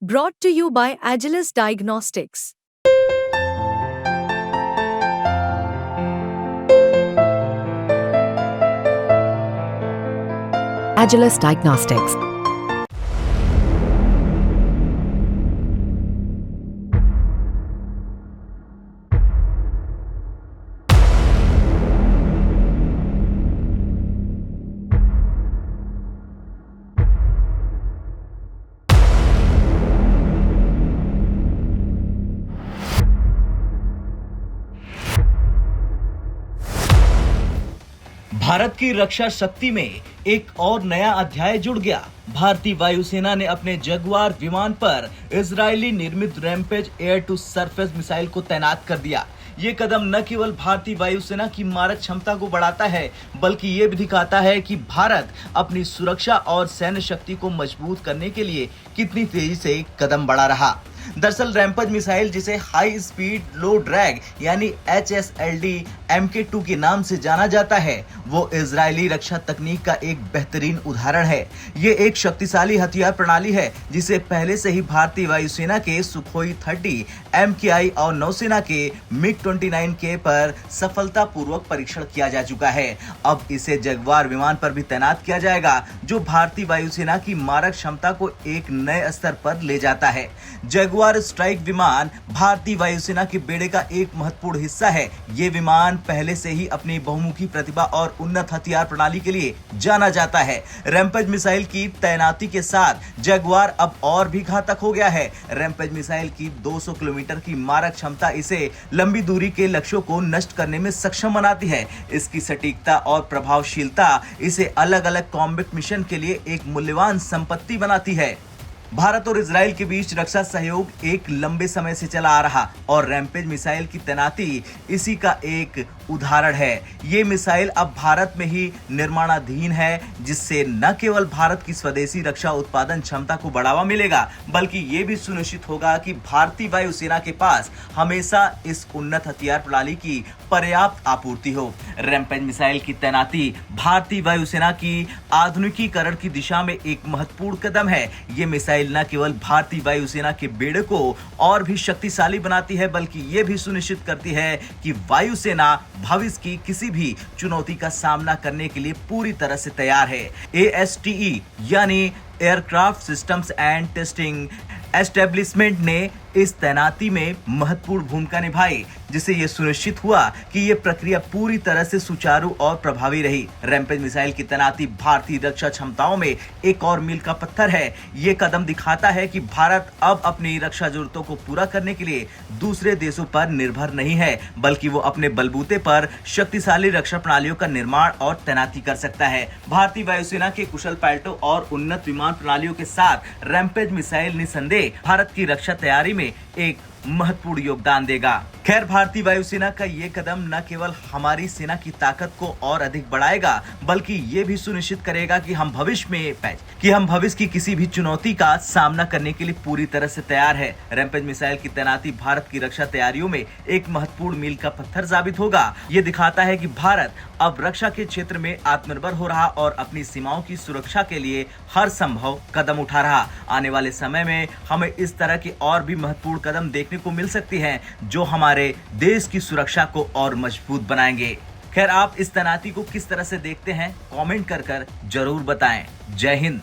Brought to you by Agilus Diagnostics. Agilus Diagnostics. Bharat की रक्षा शक्ति में एक और नया अध्याय जुड़ गया। भारतीय वायुसेना ने अपने जगुआर विमान पर इजरायली निर्मित Rampage air to surface missile को तैनात कर दिया। ये कदम न केवल भारतीय वायुसेना की मारक क्षमता को बढ़ाता है, बल्कि ये भी दिखाता है कि भारत अपनी सुरक्षा और सैन्य शक्ति को मजबूत करने के लिए कितनी तेजी से कदम बढ़ा रहा। दरअसल रैम्पेज मिसाइल, जिसे हाई स्पीड लो ड्रैग यानी HSLD MK2 के नाम से जाना जाता है, वो इजरायली रक्षा तकनीक का एक बेहतरीन उदाहरण है। ये एक शक्तिशाली हथियार प्रणाली है जिसे पहले से ही भारतीय वायुसेना के सुखोई 30 MKI और नौसेना के MiG-29K पर सफलतापूर्वक परीक्षण किया जा चुका है। अब इसे जगुआर विमान पर भी तैनात किया जाएगा, जो भारतीय वायुसेना की मारक क्षमता को एक नए स्तर पर ले जाता है। जगुआर स्ट्राइक विमान भारतीय वायुसेना के बेड़े का एक महत्वपूर्ण हिस्सा है। ये विमान पहले से ही अपनी बहुमुखी प्रतिभा और उन्नत हथियार प्रणाली के लिए जाना जाता है। रैम्पेज मिसाइल की तैनाती के साथ जगुआर अब और भी घातक हो गया है। रैम्पेज मिसाइल की 200 किलोमीटर की मारक क्षमता इसे लंबी दूरी के लक्ष्यों को नष्ट करने में सक्षम बनाती है। इसकी सटीकता और प्रभावशीलता इसे अलग अलग कॉम्बैट मिशन के लिए एक मूल्यवान संपत्ति बनाती है। भारत और इजराइल के बीच रक्षा सहयोग एक लंबे समय से चला आ रहा और रैम्पेज मिसाइल की तैनाती इसी का एक उदाहरण है। ये मिसाइल अब भारत में ही निर्माणाधीन है, जिससे न केवल भारत की स्वदेशी रक्षा उत्पादन क्षमता को बढ़ावा मिलेगा, बल्कि ये भी सुनिश्चित होगा कि भारतीय वायुसेना के पास हमेशा इस उन्नत हथियार प्रणाली की पर्याप्त आपूर्ति हो। रैम्पेज मिसाइल की तैनाती भारतीय वायुसेना की आधुनिकीकरण की दिशा में एक महत्वपूर्ण कदम है। ये मिसाइल न केवल भारतीय वायुसेना के बेड़े को और भी शक्तिशाली बनाती है, बल्कि ये भी सुनिश्चित करती है कि वायुसेना भविष्य की किसी भी चुनौती का सामना करने के लिए पूरी तरह से तैयार है। ASTE यानी aircraft systems and testing establishment ने इस तैनाती में महत्वपूर्ण भूमिका निभाई, जिससे यह सुनिश्चित हुआ कि यह प्रक्रिया पूरी तरह से सुचारू और प्रभावी रही। रैम्पेज मिसाइल की तैनाती भारतीय रक्षा क्षमताओं में एक और मील का पत्थर है। यह कदम दिखाता है कि भारत अब अपनी रक्षा जरूरतों को पूरा करने के लिए दूसरे देशों पर निर्भर नहीं है, बल्कि वो अपने बलबूते पर शक्तिशाली रक्षा प्रणालियों का निर्माण और तैनाती कर सकता है। भारतीय वायुसेना के कुशल पायलटों और उन्नत विमान प्रणालियों के साथ रैम्पेज मिसाइल निसंदेह भारत की रक्षा तैयारी में एक महत्वपूर्ण योगदान देगा। खैर, भारतीय वायुसेना का ये कदम न केवल हमारी सेना की ताकत को और अधिक बढ़ाएगा, बल्कि ये भी सुनिश्चित करेगा कि हम भविष्य की किसी भी चुनौती का सामना करने के लिए पूरी तरह से तैयार है। रैम्पेज मिसाइल की तैनाती भारत की रक्षा तैयारियों में एक महत्वपूर्ण मील का पत्थर साबित होगा। ये दिखाता है कि भारत अब रक्षा के क्षेत्र में आत्मनिर्भर हो रहा और अपनी सीमाओं की सुरक्षा के लिए हर संभव कदम उठा रहा। आने वाले समय में हमें इस तरह के और भी महत्वपूर्ण कदम देखने को मिल सकती हैं, जो हमारे देश की सुरक्षा को और मजबूत बनाएंगे। खैर, आप इस तैनाती को किस तरह से देखते हैं, कमेंट कर जरूर बताएं। जय हिंद।